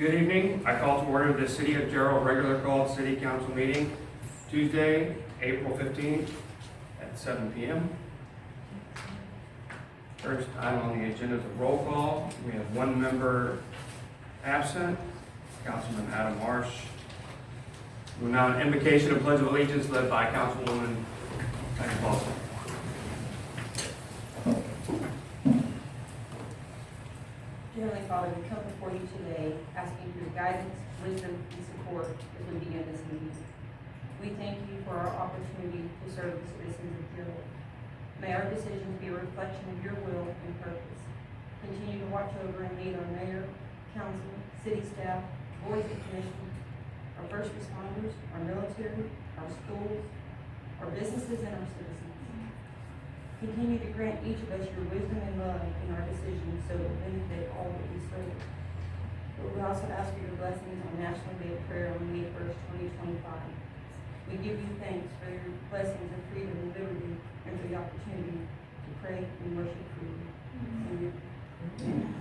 Good evening. I call to order the City of Gerald regular called City Council meeting Tuesday, April 15th at 7 p.m. First item on the agenda is a roll call. We have one member absent, Councilman Adam Marsh. We will now an invocation of Pledge of Allegiance led by Councilwoman Patty Paulson. Heavenly Father, we come before you today asking for your guidance, wisdom, and support as we begin this meeting. We thank you for our opportunity to serve the citizens of Gerald. May our decisions be a reflection of your will and purpose. Continue to watch over and lead our mayor, council, city staff, boards and commissions, our first responders, our military, our schools, our businesses, and our citizens. Continue to grant each of us your wisdom and love in our decisions so it will benefit all that we serve. But we also ask for your blessings on National Day of Prayer on May 1st, 2025. We give you thanks for your blessings of freedom and liberty and for the opportunity to pray and worship freely. Amen.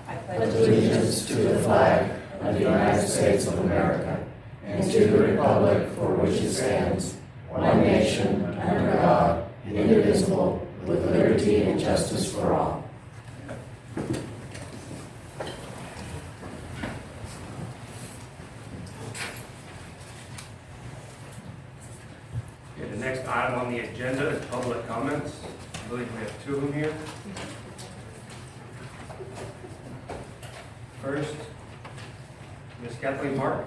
I pledge allegiance to the flag of the United States of America and to the republic for which it stands, one nation, under God, indivisible, with liberty and justice for all. Okay, the next item on the agenda is public comments. I believe we have two of them here. First, Ms. Kathleen Martin.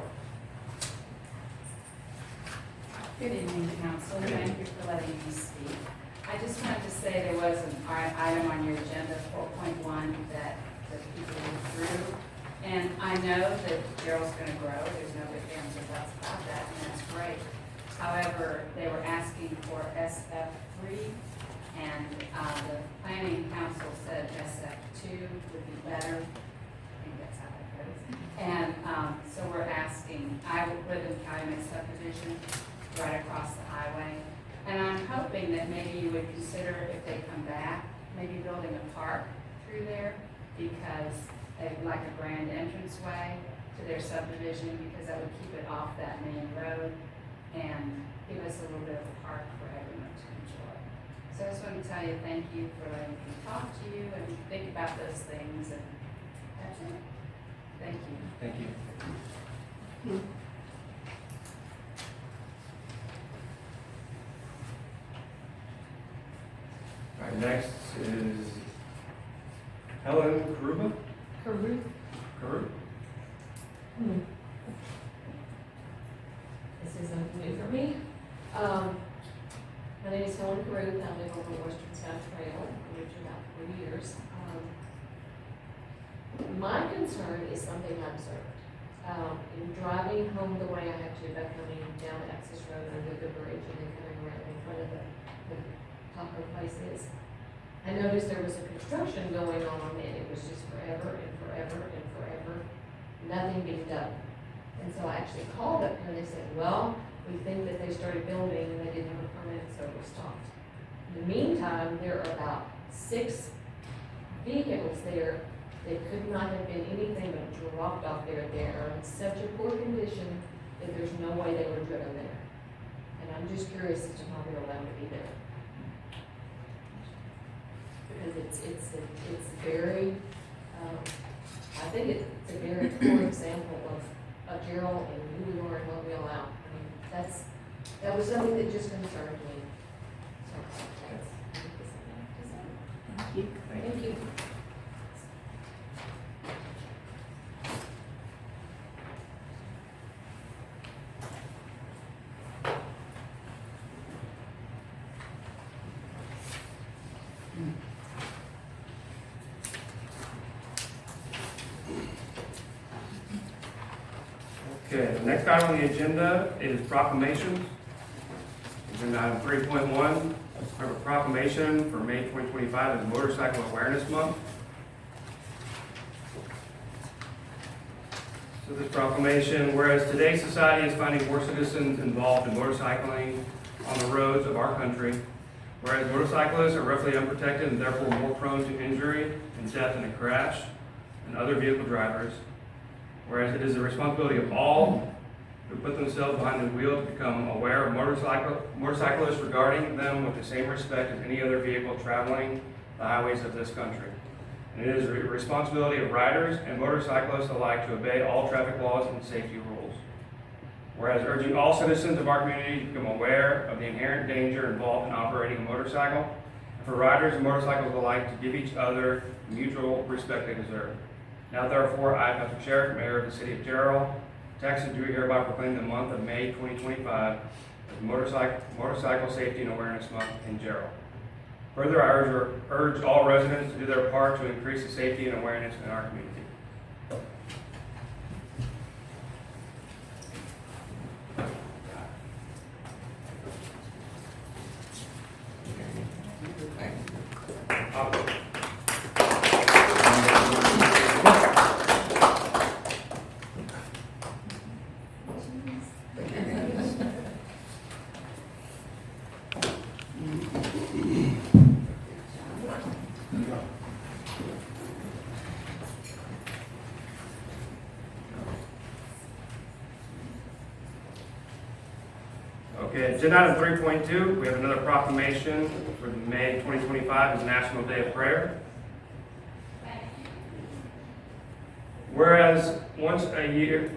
Good evening, Council. Thank you for letting me speak. I just wanted to say there was an item on your agenda, 4.1, that people withdrew. And I know that Gerald's going to grow. There's no big ands or buts about that, and that's great. However, they were asking for SF3, and the Planning Council said SF2 would be better. I think that's how that goes. And so we're asking, I would live in Calumet subdivision, right across the highway. And I'm hoping that maybe you would consider, if they come back, maybe building a park through there, because they'd like a grand entranceway to their subdivision, because that would keep it off that main road and give us a little bit of a park for everyone to enjoy. So I just want to tell you thank you for letting me talk to you and think about those things, and that's it. Thank you. Thank you. All right, next is Helen Karuba. Karuth. Karuba. This isn't new for me. My name is Helen Caruth. I live on the Western South Trail. I've lived here about 4 years. My concern is something I observed. In driving home the way I have to, by coming down the access road under the bridge and then coming around in front of the taco places, I noticed there was a construction going on and it was just forever and forever and forever, nothing being done. And so I actually called up here and they said, well, we think that they started building and they didn't have a permit, so we stopped. In the meantime, there are about 6 vehicles there that could not have been anything but dropped off there. They are in such a poor condition that there's no way they were driven there. And I'm just curious as to why they're allowed to be there. Because it's very, I think it's a very poor example of Gerald and who we are and what we allow. I mean, that was something that just concerned me. So that's Thank you. Thank you. Okay, the next item on the agenda is proclamations. Agenda item 3.1, I have a proclamation for May 2025 as Motorcycle Awareness Month. So this proclamation, whereas today's society is finding more citizens involved in motorcycling on the roads of our country, whereas motorcyclists are roughly unprotected and therefore more prone to injury and death in a crash, and other vehicle drivers, whereas it is the responsibility of all who put themselves behind the wheel to become aware of motorcyclists regarding them with the same respect as any other vehicle traveling the highways of this country. And it is the responsibility of riders and motorcyclists alike to obey all traffic laws and safety rules. Whereas urging all citizens of our community to become aware of the inherent danger involved in operating a motorcycle, and for riders and motorcycles alike to give each other the mutual respect they deserve. Now therefore, I, Patrick Sherrick, Mayor of the City of Gerald, Texas, do hereby proclaim the month of May 2025 as Motorcycle Safety and Awareness Month in Gerald. Further, I urge all residents to do their part to increase the safety and awareness in our community. Okay, agenda item 3.2, we have another proclamation for May 2025 as National Day of Prayer. Whereas once a year,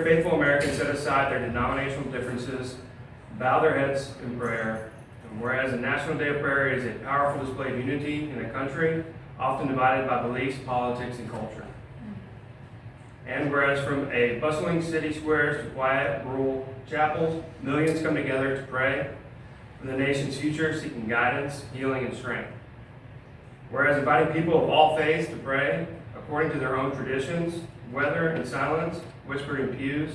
faithful Americans set aside their denominational differences, bow their heads in prayer. And whereas the National Day of Prayer is a powerful display of unity in a country often divided by beliefs, politics, and culture. And whereas from a bustling city squares to quiet rural chapels, millions come together to pray for the nation's future, seeking guidance, healing, and strength. Whereas inviting people of all faiths to pray according to their own traditions, whether in silence, whispered in pews,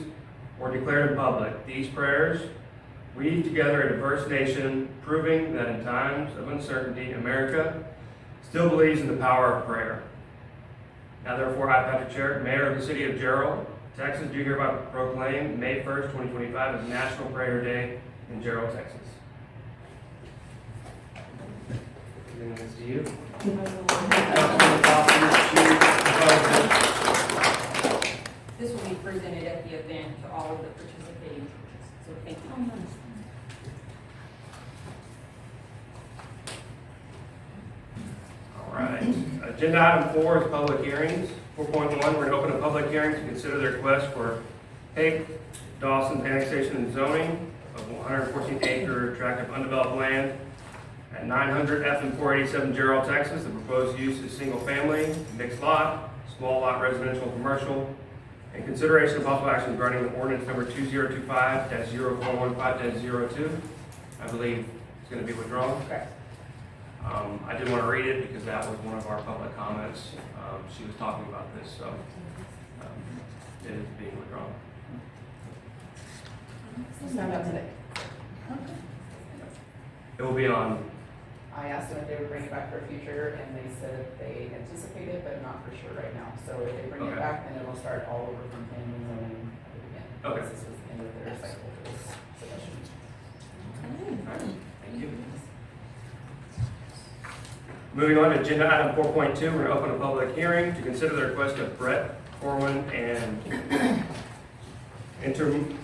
or declared in public, these prayers weave together a diverse nation, proving that in times of uncertainty, America still believes in the power of prayer. Now therefore, I, Patrick Sherrick, Mayor of the City of Gerald, Texas, do hereby proclaim May 1st, 2025 as National Prayer Day in Gerald, Texas. Giving this to you. This will be presented at the event to all of the participating churches, so thank you. All right. Agenda item 4 is public hearings. 4.1, we're going to open a public hearing to consider the request for Hake Dawson's annexation and zoning of 114-acre tract of undeveloped land at 900 F and 487 Gerald, Texas. The proposed use is single-family, mixed lot, small lot residential, commercial, and consideration of possible action regarding the ordinance number 2025-0415-02. I believe it's going to be withdrawn. Correct. I did want to read it because that was one of our public comments. She was talking about this, so it is being withdrawn. It's not up today. It will be on. I asked them if they would bring it back for a future, and they said they anticipate it, but not for sure right now. So if they bring it Okay. back, then it'll start all over from planning and zoning again. Okay. This was the end of their cycle for this submission. All right. Thank you. Moving on to agenda item 4.2, we're going to open a public hearing to consider the request of Brett Corwin and Intermandeco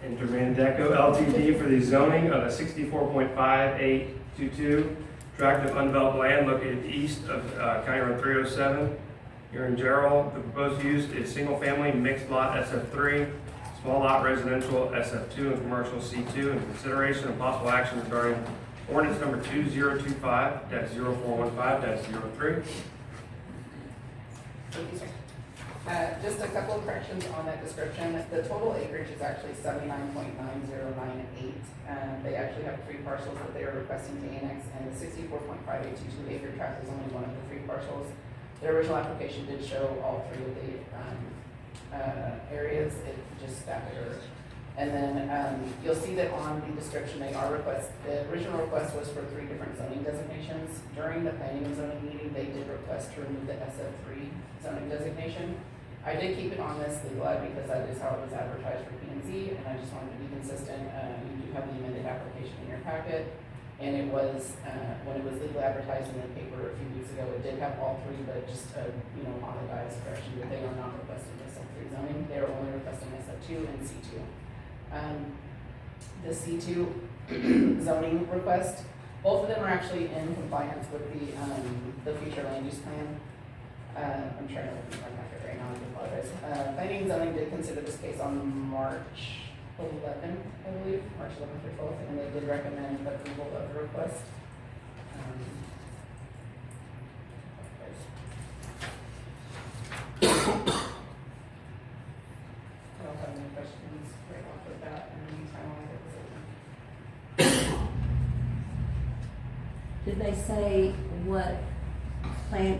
LTD for the zoning of a 64.5822 tract of undeveloped land located east of County Road 307 here in Gerald. The proposed use is single-family mixed lot SF3, small lot residential SF2, and commercial C2, in consideration of possible action regarding ordinance number 2025-0415-03. Thank you, sir. Just a couple of corrections on that description. The total acreage is actually 79.9098. They actually have 3 parcels that they are requesting to annex, and the 64.5822 acre tract is only one of the 3 parcels. Their original application did show all 3 of the areas. It just stacked error. And then you'll see that on the description, the original request was for 3 different zoning designations. During the planning and zoning meeting, they did request to remove the SF3 zoning designation. I did keep it on this legal ad because that is how it was advertised for P&Z, and I just wanted to be consistent. You do have the amended application in your packet. And it was, when it was legally advertised in the paper a few weeks ago, it did have all three, but just, on the bias correction, that they are not requesting SF3 zoning, they are only requesting SF2 and C2. The C2 zoning request, both of them are actually in compliance with the future land use plan. I'm trying to open my packet right now, I apologize. Planning and zoning did consider this case on March 11th, I believe, March 11th or 12th, and they did recommend approval of the request. I don't have any questions right off the bat, in the meantime, I'll get this open. Did they say what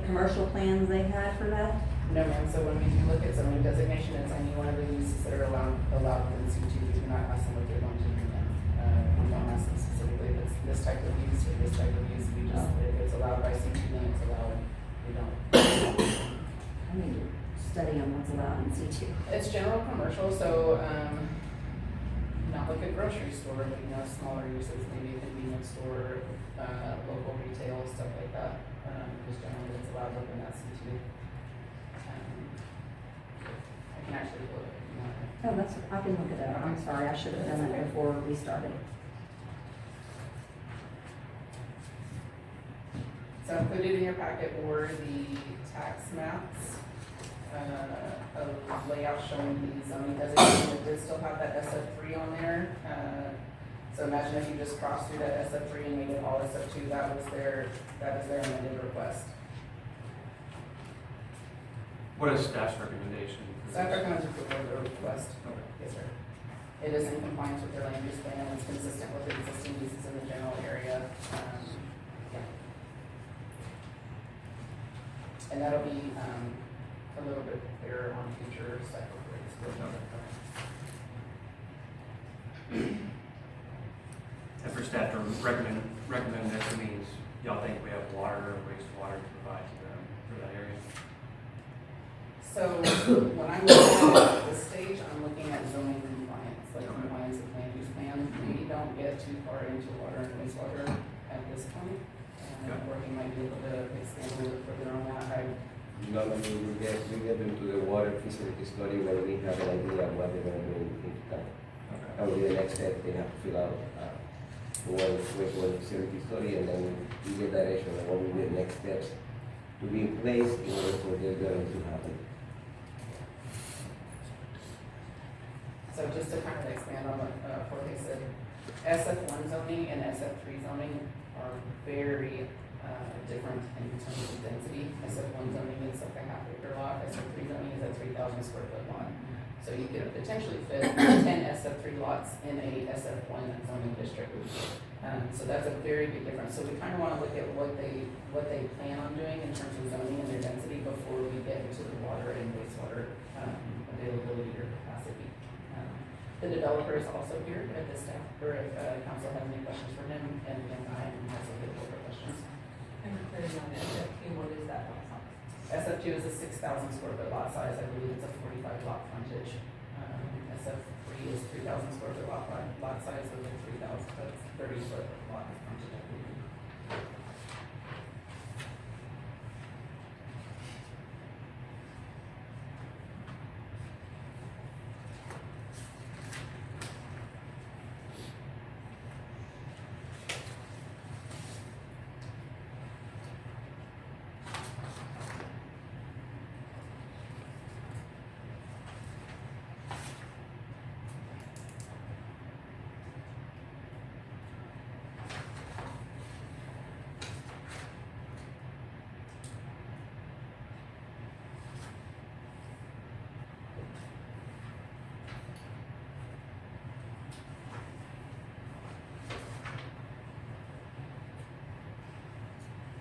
commercial plans they had for that? No, ma'am, so when we do look at zoning designation, it's any one of the uses that are allowed within C2, we do not ask them what they're going to do then. We don't ask them specifically if it's this type of use or this type of use, we just, if it's allowed by C2, then it's allowed, we don't. I need to study on what's allowed in C2. It's general commercial, so, not like a grocery store, but, smaller uses, maybe a convenience store, local retail, stuff like that, because generally it's allowed within that C2. I can actually pull it if you want. Oh, I can look it up. I'm sorry, I should have done it before we started. So included in your packet were the tax maps, of layout showing the zoning designation. It did still have that SF3 on there. So imagine if you just crossed through that SF3 and made it all SF2, that was their amended request. What is staff's recommendation? Staff recommends approval of the request. Okay. Yes, sir. It is in compliance with their land use plan, it's consistent with the existing uses in the general area. Yeah. And that'll be, a little bit clearer on future cycle rates. And for staff to recommend this means y'all think we have water or wastewater to provide to them for that area? So when I'm looking at this stage, I'm looking at zoning compliance, like compliance with land use plan. We don't get too far into water and wastewater at this point. Working might be able to expand a little further on that. Normally, we get into the water feasibility study where we have an idea of what they're gonna do in town. That will be the next step, they have to fill out, the water facility study, and then we get direction on what will be the next steps to be in place in order for the going to happen. So just to kind of expand on what Jorge said, SF1 zoning and SF3 zoning are very different in terms of density. SF1 zoning is like a half acre lot, SF3 zoning is a 3,000 square foot lot. So you could potentially fit 10 SF3 lots in a SF1 zoning district. So that's a very big difference. So we kind of want to look at what they plan on doing in terms of zoning and their density before we get into the water and wastewater availability or capacity. The developer is also here at this staff, or if council has any questions for him, and I am also available for questions. And clearly on SF2, what is that lot size? SF2 is a 6,000 square foot lot size, I believe it's a 45 lot frontage. SF3 is 3,000 square foot lot size with a 30 square foot lot frontage, I believe.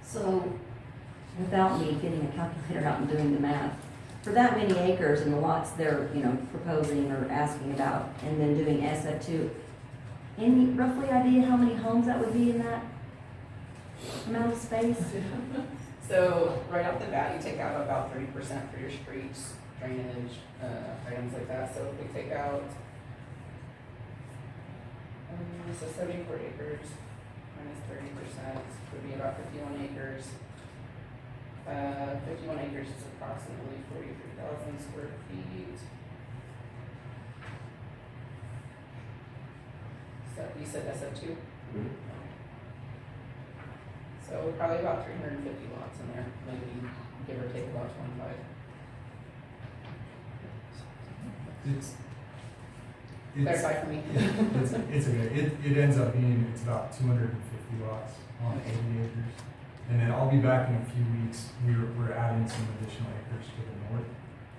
So, without me getting a calculator out and doing the math, for that many acres and the lots they're, proposing or asking about, and then doing SF2, any roughly idea how many homes that would be in that amount of space? So right off the bat, you take out about 30% for your streets, drainage, items like that. So if we take out, so 74 acres, minus 30% would be about 51 acres. 51 acres is approximately 43,000 square feet. So you said SF2? So probably about 350 lots in there, maybe give or take about 25. Clarify for me. It's okay. It ends up being, it's about 250 lots on 80 acres. And then I'll be back in a few weeks. We're adding some additional acres to the north.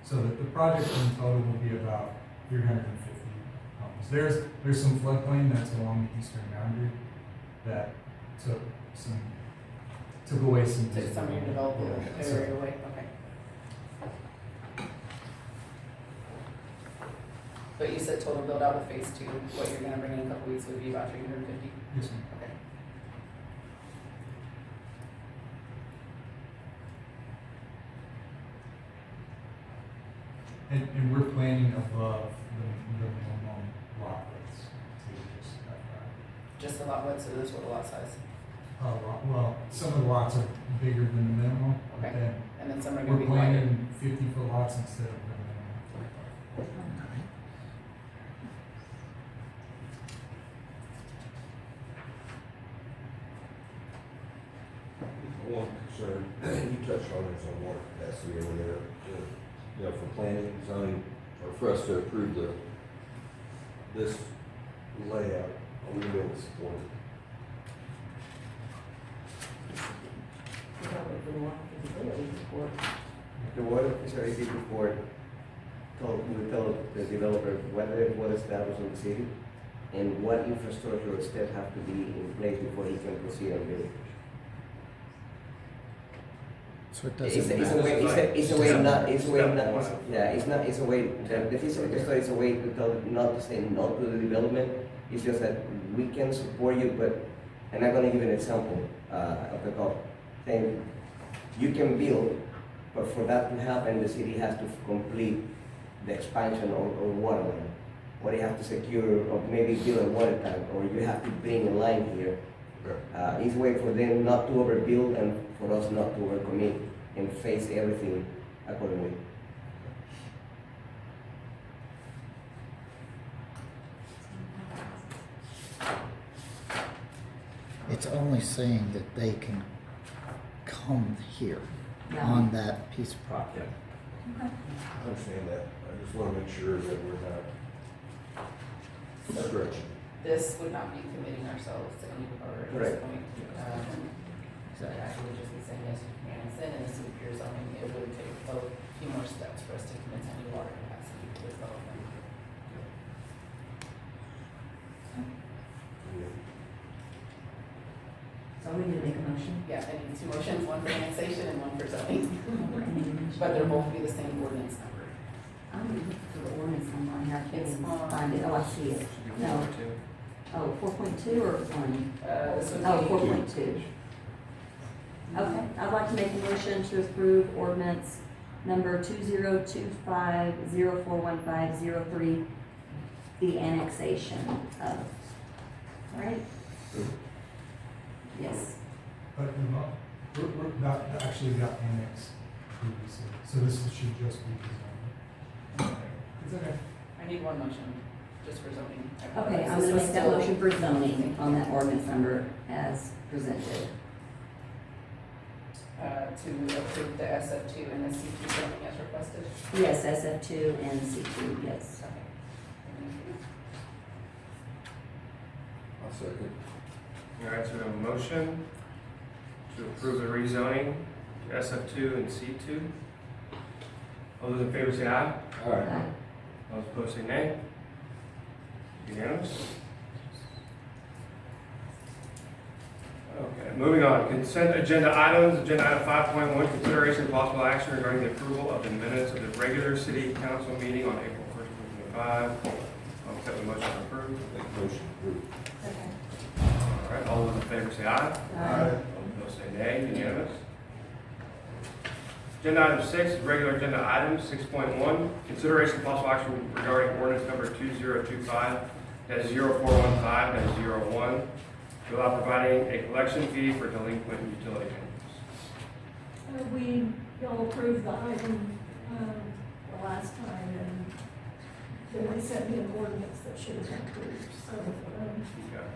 So that the project in total will be about 350 homes. There's some floodplain that's along the eastern boundary that took away some. Took some of your developable Yeah, so- area away, okay. But you said total build out with phase 2, what you're gonna bring in a couple weeks would be about 350? Yes, ma'am. Okay. And we're planning above the minimum lot widths to just, Just the lot width, so this is what the lot size, well, some of the lots are bigger than the minimum, but Okay. then and then some are gonna we're be wider. planning 50-foot lots instead of the minimum. One concern, you touched on is on water capacity over there, you know, for planning, zoning, or for us to approve this layout, are we gonna be able to support it? The water facility report will tell the developer what established in the city and what infrastructure steps have to be in place before he can proceed and build. So it It's doesn't a matter. way, it's a way not, it's a way Step not, one. yeah, it's a way, the feasibility study is a way to tell, not to say no to the development. It's just that we can support you, but, and I'm gonna give an example, of the top. Saying, you can build, but for that to happen, the city has to complete the expansion or water line. Or they have to secure, or maybe build a water tank, or you have to bring a line here. It's a way for them not to overbuild and for us not to overcommit and face everything accordingly. It's only saying that they can come here Yeah. on that piece of property. Okay. I understand that, I just wanna make sure that we're not stretching. This would not be committing ourselves to any power at this Correct. point. Exactly. Actually, we'd just be saying yes, you can, and then in the city of Pure zoning, it would take a few more steps for us to commit to any water capacity for this development. So we need to make a motion. Yeah, I need 2 motions, one for annexation and one for zoning, But but they'll both be the same ordinance number. I'm looking for the ordinance number on here. I can't It's even on- find it. Oh, I see it. No. Oh, 4.2 or 1? This would Oh, be. 4.2. Okay, I'd like to make a motion to approve ordinance number 2025-041503, the annexation of, right? Yes. But that actually got annexed previously, so this should just be designed. It's okay. I need 1 motion, just for zoning. Okay, I'm This gonna was make that still- motion for zoning on that ordinance number as presented. To approve the SF2 and the C2 zoning as requested. Yes, SF2 and C2, yes. Okay. I'll second. All right, so we have a motion to approve the rezoning to SF2 and C2. All those in favor say aye. All right. Aye. All those opposed say nay. Unanimous? Okay, moving on. Consent agenda items. Agenda item 5.1, consideration of possible action regarding the approval of the minutes of the regular city council meeting on April 1st, 2025. I'll accept the motion to approve. Make motion approved. All right, all those in favor say aye. Aye. All those say nay. Unanimous? Agenda item 6, regular agenda items, 6.1, consideration of possible action regarding ordinance number 2025-0415-01, to without providing a collection fee for delinquent utility payments. Y'all approved the item, the last time, and then they sent me an ordinance that should have been approved, so,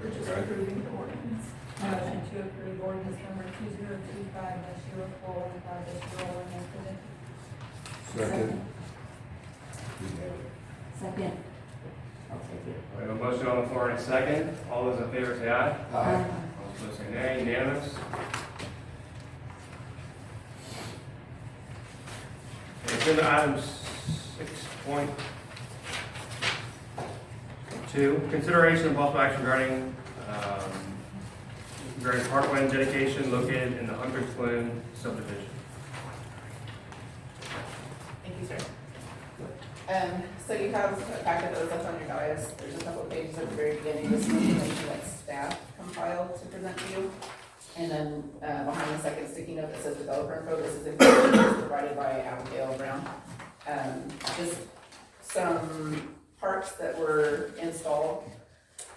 we're just approving the ordinance. Motion to approve ordinance number 2025-0415-01 as presented. Second. Second. I'll take it. We have a motion on the floor and a second. All those in favor say aye. Aye. All opposed say nay. Unanimous. Agenda item 6.2, consideration of possible action regarding parkland dedication located in the Hunters Glen subdivision. Thank you, sir. So you have a packet that was up on your dais. There's a couple of pages at the very beginning, this is information that staff compiled to present to you. And then, behind the second sticky note that says developer info, this is information that was provided by Abigail Brown. Just some parks that were installed.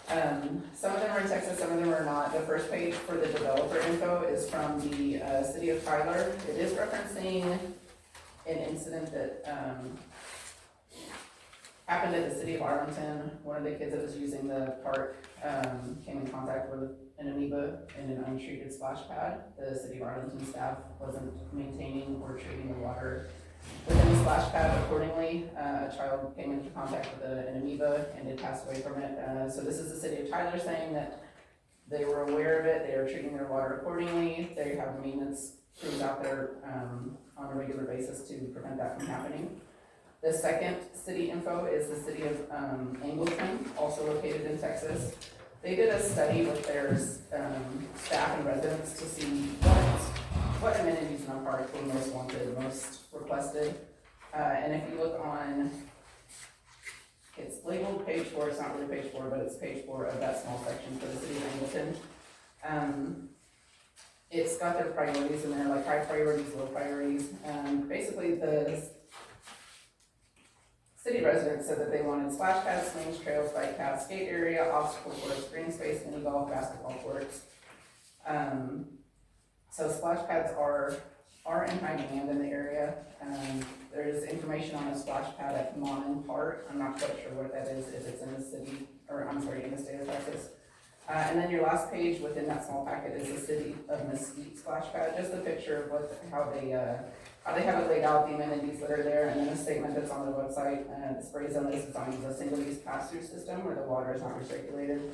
Some of them are in Texas, some of them are not. The first page for the developer info is from the, city of Tyler. It is referencing an incident that, happened at the city of Arlington. One of the kids that was using the park, came in contact with an amoeba in an untreated splash pad. The city of Arlington staff wasn't maintaining or treating the water within the splash pad accordingly. A child came into contact with an amoeba and it passed away from it. So this is the city of Tyler saying that they were aware of it, they are treating their water accordingly. They have maintenance crews out there on a regular basis to prevent that from happening. The second city info is the city of Angleton, also located in Texas. They did a study with their staff and residents to see what amenities in our park were most wanted, most requested. And if you look on, it's labeled page 4, it's not really page 4, but it's page 4 of that small section for the city of Angleton. It's got their priorities in there, like high priorities, low priorities. Basically, the city residents said that they wanted splash pads, swings, trails, bike paths, skate area, obstacle course, green space, mini golf, basketball courts. So splash pads are in high demand in the area. There's information on a splash pad at Mon Park. I'm not quite sure what that is, if it's in the city, or I'm sorry, in the state of Texas. And then your last page within that small packet is the city of Mesquite splash pad, just a picture of how they have it laid out, the amenities that are there, and then a statement that's on their website. The spray zone is designed as a single-use pass-through system where the water is not recirculated,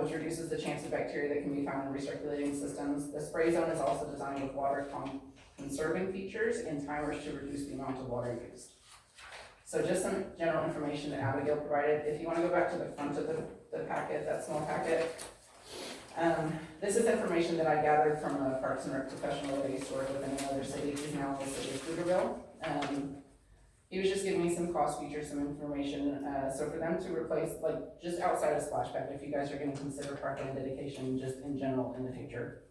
which reduces the chance of bacteria that can be found in recirculating systems. The spray zone is also designed with water conserving features and timers to reduce the amount of water used. So just some general information that Abigail provided. If you want to go back to the front of the packet, that small packet, this is information that I gathered from a Parks and Rec professional that I used to work with in another city. He's now in the city of Pflugerville. He was just giving me some cost features, some information. So for them to replace, like just outside of splash pad, if you guys are going to consider parkland dedication just in general in the future,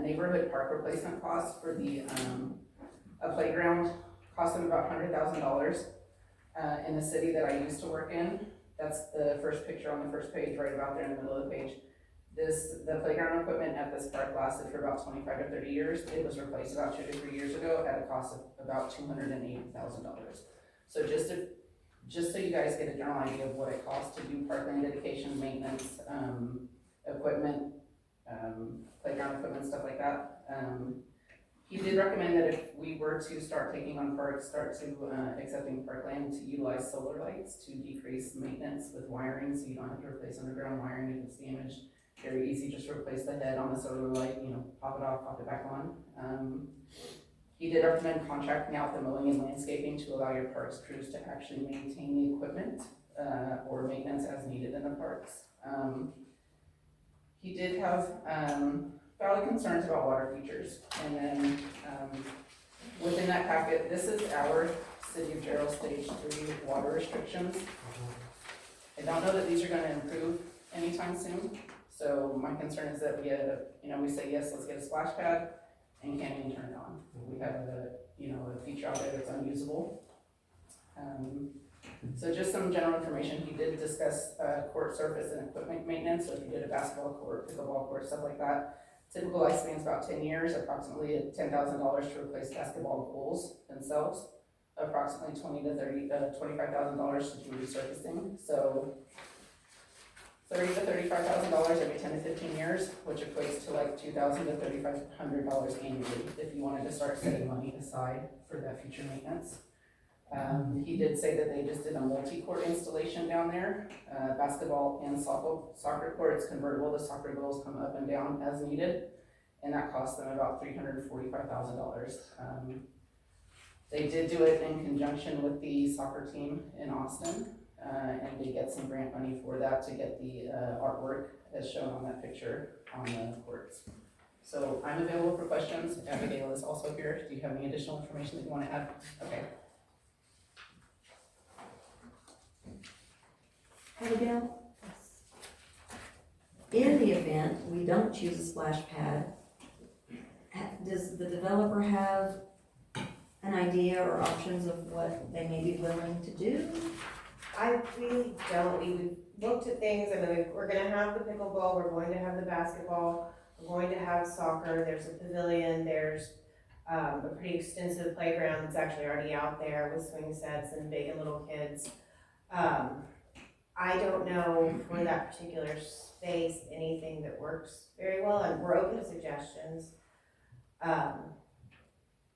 neighborhood park replacement costs for the a playground cost them about $100,000. In the city that I used to work in, that's the first picture on the first page, right about there in the middle of the page. The playground equipment at this park lasted for about 25 to 30 years. It was replaced about 2 to 3 years ago at a cost of about $280,000. So just so you guys get a general idea of what it costs to do parkland dedication, maintenance, equipment, playground equipment, stuff like that. He did recommend that if we were to start taking on parks, accepting parkland, to utilize solar lights to decrease maintenance with wiring, so you don't have to replace underground wiring if it's damaged. Very easy, just replace the head on the solar light, pop it off, pop it back on. He did recommend contracting out the mowing and landscaping to allow your parks crews to actually maintain the equipment or maintenance as needed in the parks. He did have valid concerns about water features. And then within that packet, this is our City of Gerald Stage 3 water restrictions. I don't know that these are going to improve anytime soon. So my concern is that we say, yes, let's get a splash pad, and can't even turn it on. We have a feature out there that's unusable. So just some general information, he did discuss, court surface and equipment maintenance, so if you did a basketball court, pickleball court, stuff like that. Typical lifespan is about 10 years, approximately $10,000 to replace basketball goals themselves, approximately $25,000 to do resurfacing, so $30,000 to $35,000 every 10 to 15 years, which equates to like $2,000 to $3,500 annually if you wanted to start setting money aside for that future maintenance. He did say that they just did a multi-court installation down there, basketball and soccer court. It's convertible, the soccer goals come up and down as needed, and that cost them about $345,000. They did do it in conjunction with the soccer team in Austin, and they get some grant money for that to get the artwork as shown on that picture on the courts. So I'm available for questions. Abigail is also here. Do you have any additional information that you want to add? Okay. Abigail? In the event we don't choose a splash pad, does the developer have an idea or options of what they may be willing to do? I really don't. We looked at things. I mean, we're gonna have the pickleball, we're going to have the basketball, we're going to have soccer, there's a pavilion, there's a pretty extensive playground that's actually already out there with swing sets and big and little kids. I don't know for that particular space anything that works very well, and we're open to suggestions. But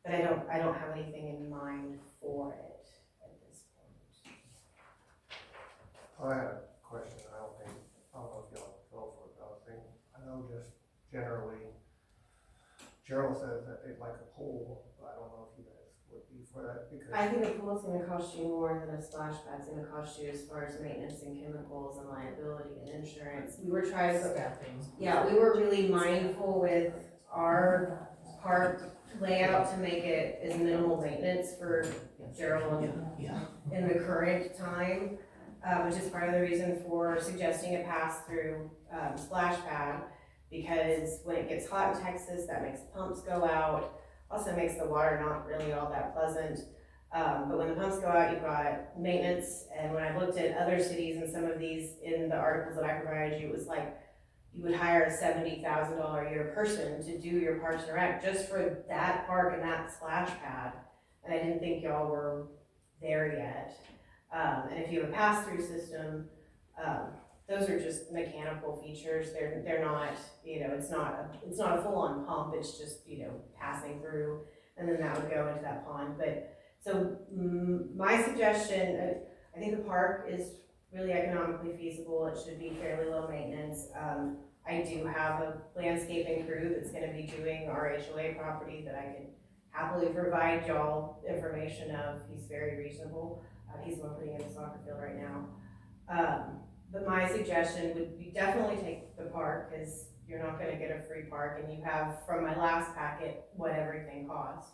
I don't have anything in mind for it at this point. I had a question. I don't know if y'all feel for it, but I know just generally, Gerald says that they'd like a pool, but I don't know if you guys would be for that because. I think a pool's gonna cost you more than a splash pad's gonna cost you as far as maintenance and chemicals and liability and insurance. We were trying to, Staffing. yeah, we were really mindful with our park layout to make it as minimal maintenance for Gerald in the current time, which is part of the reason for suggesting a pass-through splash pad, because when it gets hot in Texas, that makes pumps go out, also makes the water not really all that pleasant. But when the pumps go out, you've got maintenance, and when I looked at other cities and some of these in the articles that I provided you, it was like you would hire a $70,000 a year person to do your Parks and Rec just for that park and that splash pad. And I didn't think y'all were there yet. And if you have a pass-through system, those are just mechanical features. They're not, it's not a full-on pump. It's just, passing through, and then that would go into that pond. But so my suggestion, I think the park is really economically feasible. It should be fairly low maintenance. I do have a landscaping crew that's gonna be doing our HOA property that I could happily provide y'all information of. He's very reasonable. He's the one putting in the soccer field right now. But my suggestion would be definitely take the park, because you're not gonna get a free park, and you have, from my last packet, what everything costs.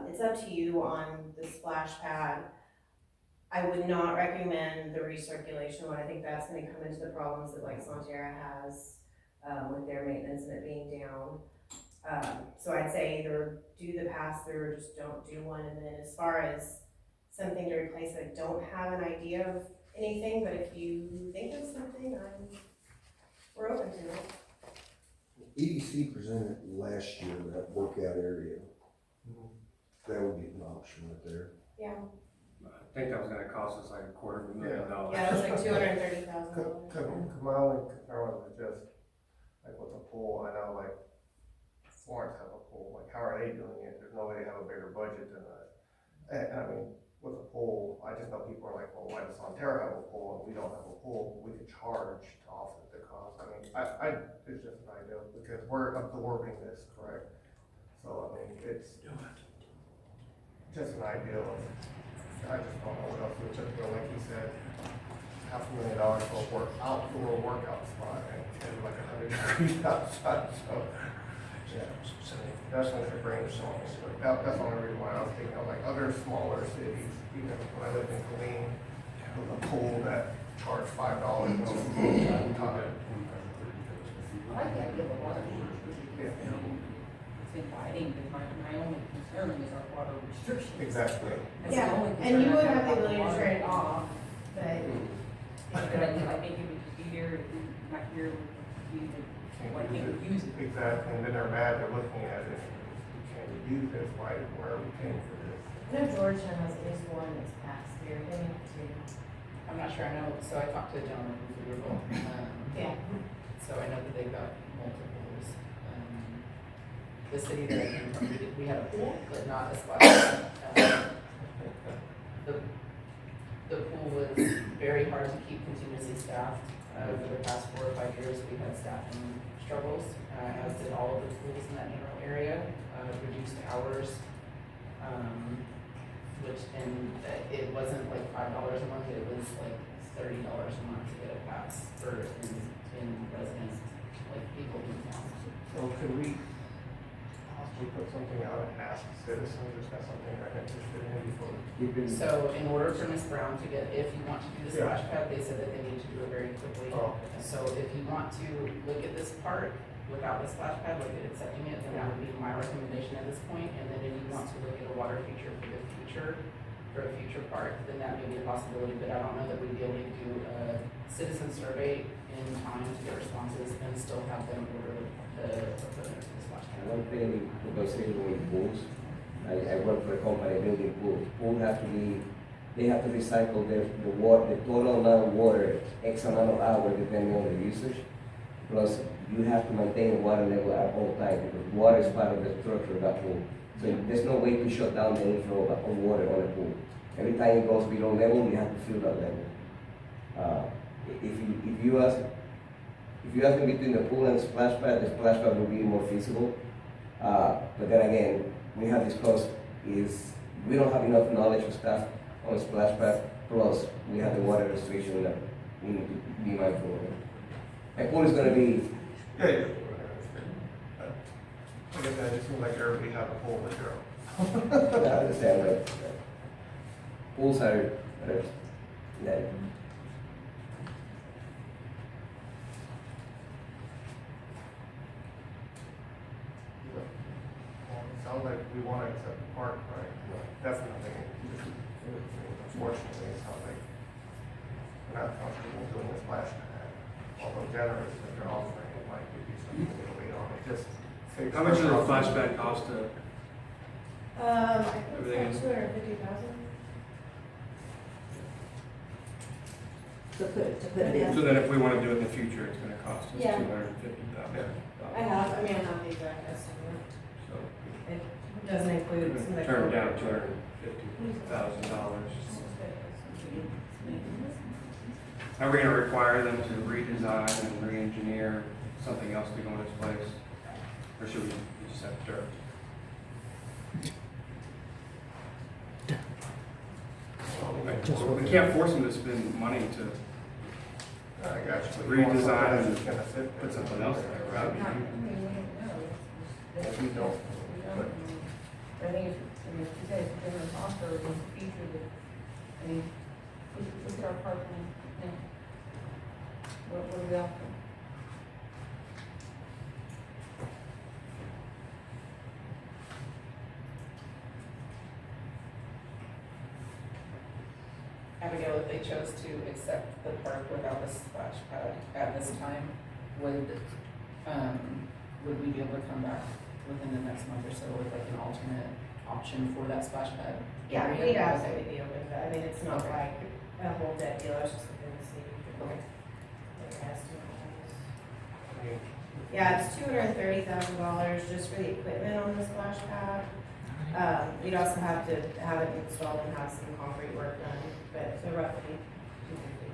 It's up to you on the splash pad. I would not recommend the recirculation one. I think that's gonna come into the problems that like Sonterra has with their maintenance and it being down. So I'd say either do the pass-through or just don't do one. And then as far as something to replace it, I don't have an idea of anything, but if you think of something, we're open to it. EDC presented last year that workout area. That would be an option right there. Yeah. I think that was gonna cost us like $250,000. Yeah, it was like $230,000. Cause my only concern was just, like with the pool, I know like Florence have a pool, like how are they doing it? There's no way they have a bigger budget than that. And I mean, with a pool, I just know people are like, well, why does Sonterra have a pool and we don't have a pool? We could charge to offset the cost. I mean, it's just an idea, because we're absorbing this, correct? So, I mean, it's just an idea of, I just don't know what else we took, but like you said, $500,000 for a outdoor workout spot, and it's like 100 degrees outside, so. Yeah, definitely a brainstorm, but that's the only reason why I was thinking of like other smaller cities, even when I lived in Killeen, with a pool that charged $5 at the time. I can't give a one. Yeah. been guiding, but my only concern is our water restriction. Exactly. That's the Yeah, only and concern you I would have have the about ability to water. turn it off, but But I think it would just be here, if we're not here, we use it, why can't we use it? Exactly, and then they're mad, they're looking at it, we can't use this, why are we paying for this? I know Georgetown has at least one that's passed through, they have two. I'm not sure, I know, so I talked to a gentleman from Pflugerville, Yeah. so I know that they've got multiples. The city that I came from, we had a pool, but not a splash pad. The pool was very hard to keep continuously staffed. For the past 4 or 5 years, we had staffing struggles, as did all of the pools in that general area, reduced hours. It wasn't like $5 a month, it was like $30 a month to get a pass for in residents, like people in town. So could we possibly put something out and ask citizens if that's something they're interested in before? So in order for Ms. Brown to get, if you want to do the splash pad, they said that they need to do it very quickly. Oh. So if you want to look at this part without the splash pad, look at accepting it, then that would be my recommendation at this point. And then if you want to look at a water feature for the future, for a future park, then that may be a possibility, but I don't know that we'd be able to do a citizen survey in time to get responses and still have them order the equipment for the splash pad. One thing to consider with pools, I work for a company building pools. Pool have to be, they have to recycle the water, the total amount of water, X amount of hours depending on the usage. Plus, you have to maintain the water level at all times because water is part of the structure of that pool. So there's no way to shut down the inflow of water on a pool. Every time it goes below level, you have to fill that level. If you ask me between the pool and splash pad, the splash pad will be more feasible. But then again, we have discussed is we don't have enough knowledge of staff on splash pad. Plus, we have the water restriction that we need to be mindful of. My pool is going to be. Yeah. I guess that just seems like everybody have a pool with their own. I understand, but pools are yeah. Well, it sounds like we want to accept the park, right? Definitely. Unfortunately, it sounds like we're not comfortable doing this splash pad. Although generous that they're offering, it might give you something to wait on. It just takes. How much does a splash pad cost to? I think Everything it's is- 250,000. To put it in. So then if we want to do it in the future, it's gonna cost us Yeah. $250,000. I have the exact estimate. So It doesn't include some of the. turn down $250,000. Are we gonna require them to redesign and re-engineer something else to go in its place? Or should we just have dirt? We can't force them to spend money to I got you. redesign and It's gonna fit. put something else there, right? If we don't. I think it's, I mean, you guys, different offer, the feature that, I mean, look at our park now. What are we offering? Abigail, if they chose to accept the park without the splash pad at this time, would we be able to come back within the next month or so with like an alternate option for that splash pad? Yeah, area? we'd absolutely be open to that. I mean, it's not Okay. like a whole dead deal, it's just within the city. Okay. Like estimate. I mean, Yeah, it's $230,000 just for the equipment on the splash pad. We'd also have to have it installed and have some concrete work done, but so roughly 250.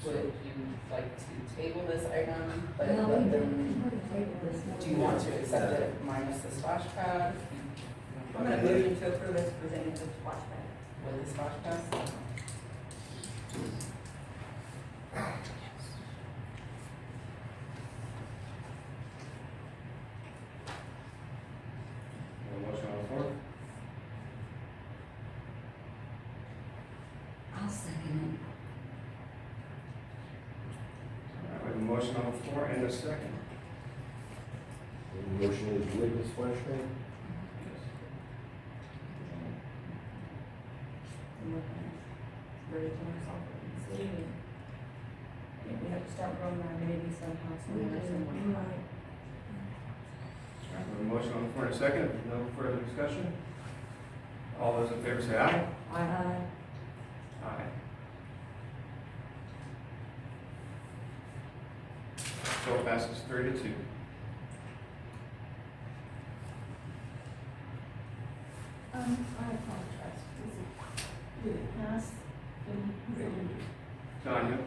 Would you like to table this item, but No, let we them, already tabled this. do you want to accept it minus the splash pad? I'm gonna move you to approve as presented with splash pad. With the splash pad? second All right, we have a motion on the floor and a second. The motion is with the splash pad? Ready to turn off the city. And we have to start rolling our maybe somehow, somewhere, somewhere. Right. All right, we have a motion on the floor and a second. If there's no further discussion, all those in favor say aye. Aye. Aye. So it passes 3-2. I apologize. Did it pass? Tanya?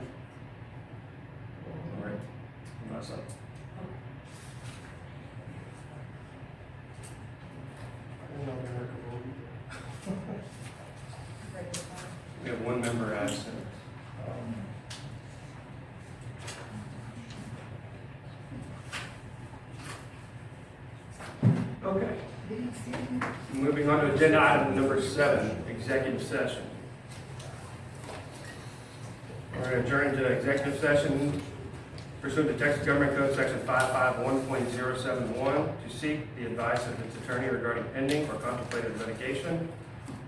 All right. Mess up. I didn't know America voted. We have one member absent. Okay. Moving on to agenda item number 7, executive session. We're going to adjourn to executive session pursuant to Texas Government Code Section 551.071 to seek the advice of its attorney regarding pending or contemplated litigation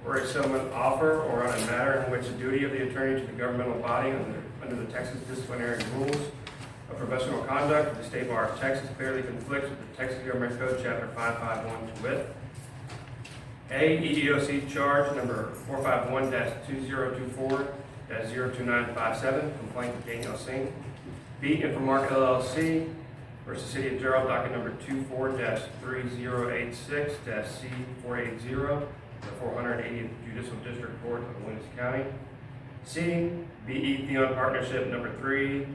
or a settlement offer or on a matter in which the duty of the attorney to the governmental body under the Texas disciplinary rules of professional conduct of the State Bar of Texas clearly conflicts with the Texas Government Code Chapter 551 to wit: A, EEOC charge number 451-2024-02957, complaint of Daniel Singh. B, Infomark LLC versus City of Gerald, docket number 24-3086-C480, the 480th Judicial District Court of Williams County. C, BE Theon Partnership number 3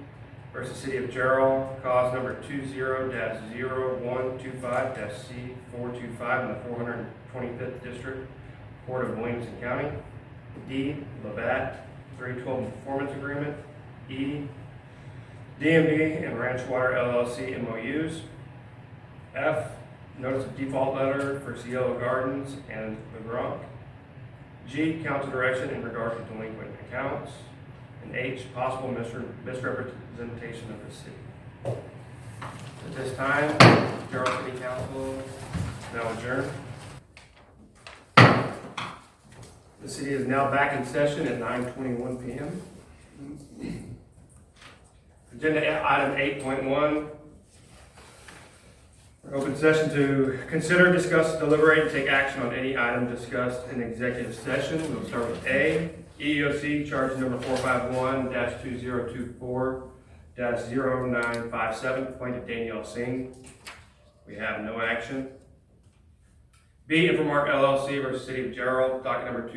versus City of Gerald, cause number 20-0125-C425 in the 425th District Court of Williamson County. D, Labatt 312 Performance Agreement. E, DMB and Ranch Water LLC MOUs. F, Notice of Default Letter for Cielo Gardens and the Gronk. G, Council Direction in regard to delinquent accounts. And H, possible misrepresentation of the city. At this time, Gerald City Council is now adjourned. The city is now back in session at 9:21 p.m. Agenda item 8.1. Open session to consider, discuss, deliberate, and take action on any item discussed in executive session. We'll start with A, EEOC charge number 451-2024-0957, complaint of Danielle Singh. We have no action. B, Infomark LLC versus City of Gerald, docket number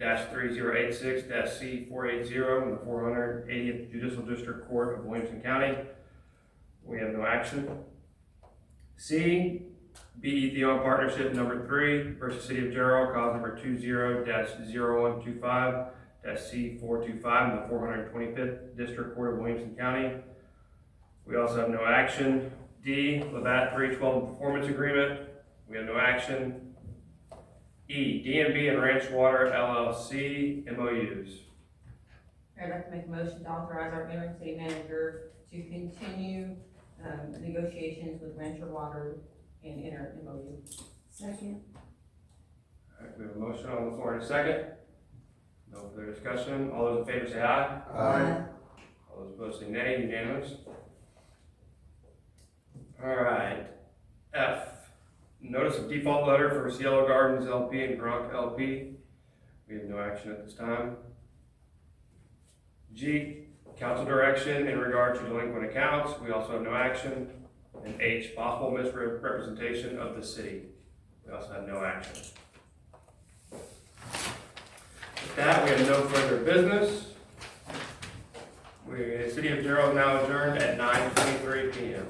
24-3086-C480 in the 480th Judicial District Court of Williamson County. We have no action. C, BE Theon Partnership number 3 versus City of Gerald, cause number 20-0125-C425 in the 425th District Court of Williamson County. We also have no action. D, Labatt 312 Performance Agreement. We have no action. E, DMB and Ranch Water LLC MOUs. I'd like to make a motion to authorize our mayor and city manager to continue negotiations with Rancher Water and enter MOU. Second. All right, we have a motion on the floor in a second. No further discussion. All those in favor say aye. Aye. All those opposed say nay. Unanimous. All right. F, Notice of Default Letter for Cielo Gardens LP and Gronk LP. We have no action at this time. G, Council Direction in regard to delinquent accounts. We also have no action. And H, possible misrepresentation of the city. We also have no action. With that, we have no further business. The City of Gerald now adjourned at 9:23 p.m.